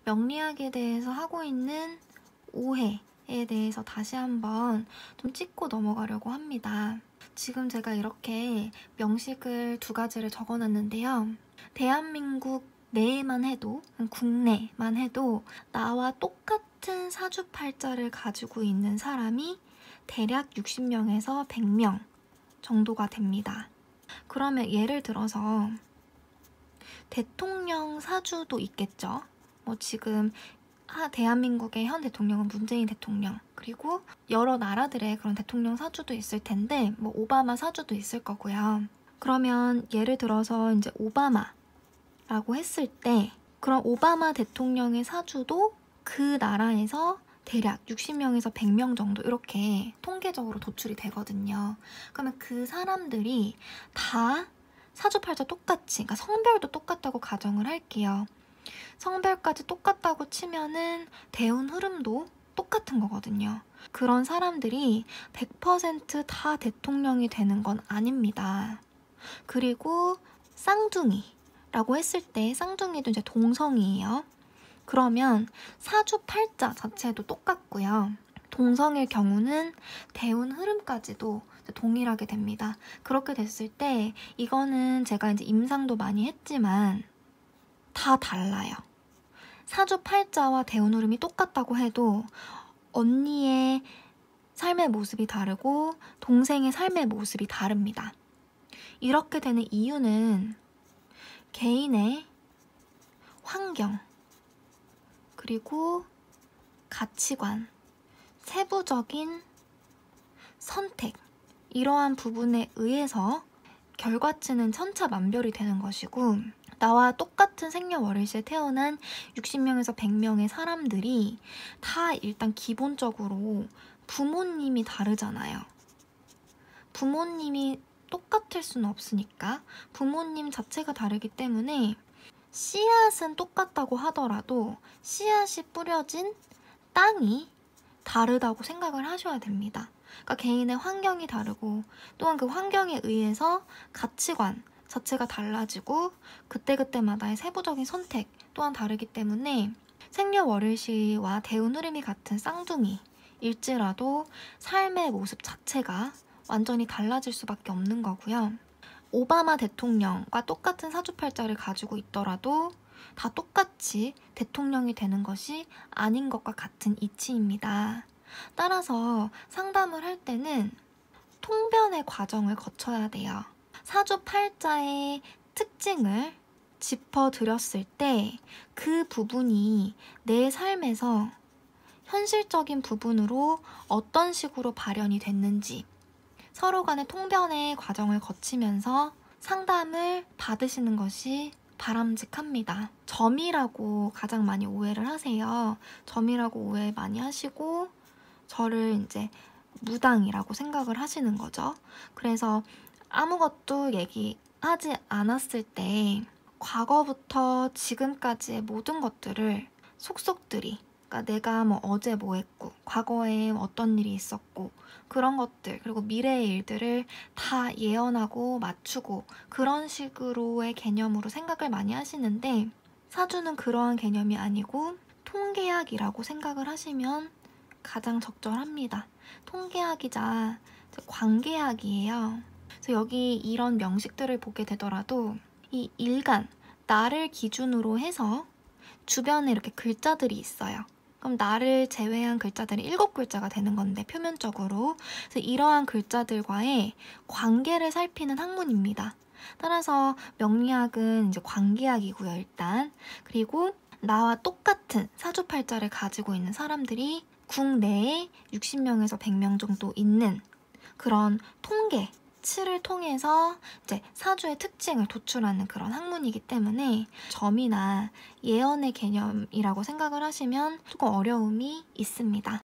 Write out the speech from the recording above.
명리학에 대해서 하고 있는 오해에 대해서 다시 한번 좀 짚고 넘어가려고 합니다. 지금 제가 이렇게 명식을 2가지를 적어놨는데요. 대한민국 내에만 해도, 국내만 해도 나와 똑같은 사주팔자를 가지고 있는 사람이 대략 60명에서 100명 정도가 됩니다. 그러면 예를 들어서 대통령 사주도 있겠죠. 지금 대한민국의 현 대통령은 문재인 대통령, 그리고 여러 나라들의 그런 대통령 사주도 있을 텐데 오바마 사주도 있을 거고요. 그러면 예를 들어서 이제 오바마라고 했을 때 그런 오바마 대통령의 사주도 그 나라에서 대략 60명에서 100명 정도 이렇게 통계적으로 도출이 되거든요. 그러면 그 사람들이 다 사주팔자 똑같이, 그러니까 성별도 똑같다고 가정을 할게요. 성별까지 똑같다고 치면은 대운 흐름도 똑같은 거거든요. 그런 사람들이 100% 대통령이 되는 건 아닙니다. 그리고 쌍둥이라고 했을 때 쌍둥이도 이제 동성이에요. 그러면 사주팔자 자체도 똑같고요. 동성일 경우는 대운 흐름까지도 동일하게 됩니다. 그렇게 됐을 때 이거는 제가 이제 임상도 많이 했지만 다 달라요. 사주팔자와 대운 흐름이 똑같다고 해도 언니의 삶의 모습이 다르고 동생의 삶의 모습이 다릅니다. 이렇게 되는 이유는 개인의 환경, 그리고 가치관, 세부적인 선택, 이러한 부분에 의해서 결과치는 천차만별이 되는 것이고, 나와 똑같은 생년월일시에 태어난 60명에서 100명의 사람들이 다 일단 기본적으로 부모님이 다르잖아요. 부모님이 똑같을 수는 없으니까 부모님 자체가 다르기 때문에 씨앗은 똑같다고 하더라도 씨앗이 뿌려진 땅이 다르다고 생각을 하셔야 됩니다. 그러니까 개인의 환경이 다르고 또한 그 환경에 의해서 가치관 자체가 달라지고 그때그때마다의 세부적인 선택 또한 다르기 때문에 생년월일시와 대운 흐름이 같은 쌍둥이일지라도 삶의 모습 자체가 완전히 달라질 수밖에 없는 거고요. 오바마 대통령과 똑같은 사주팔자를 가지고 있더라도 다 똑같이 대통령이 되는 것이 아닌 것과 같은 이치입니다. 따라서 상담을 할 때는 통변의 과정을 거쳐야 돼요. 사주팔자의 특징을 짚어드렸을 때 그 부분이 내 삶에서 현실적인 부분으로 어떤 식으로 발현이 됐는지 서로 간의 통변의 과정을 거치면서 상담을 받으시는 것이 바람직합니다. 점이라고 가장 많이 오해를 하세요. 점이라고 오해 많이 하시고 저를 이제 무당이라고 생각을 하시는 거죠. 그래서 아무것도 얘기하지 않았을 때 과거부터 지금까지의 모든 것들을 속속들이, 그러니까 내가 어제 뭐 했고 과거에 어떤 일이 있었고 그런 것들, 그리고 미래의 일들을 다 예언하고 맞추고 그런 식으로의 개념으로 생각을 많이 하시는데 사주는 그러한 개념이 아니고 통계학이라고 생각을 하시면 가장 적절합니다. 통계학이자 관계학이에요. 그래서 여기 이런 명식들을 보게 되더라도 이 일간, 나를 기준으로 해서 주변에 이렇게 글자들이 있어요. 그럼 나를 제외한 글자들이 7글자가 되는 건데 표면적으로. 그래서 이러한 글자들과의 관계를 살피는 학문입니다. 따라서 명리학은 이제 관계학이고요, 일단. 그리고 나와 똑같은 사주팔자를 가지고 있는 사람들이 국내에 60명에서 100명 정도 있는 그런 통계치를 통해서 이제 사주의 특징을 도출하는 그런 학문이기 때문에 점이나 예언의 개념이라고 생각을 하시면 조금 어려움이 있습니다.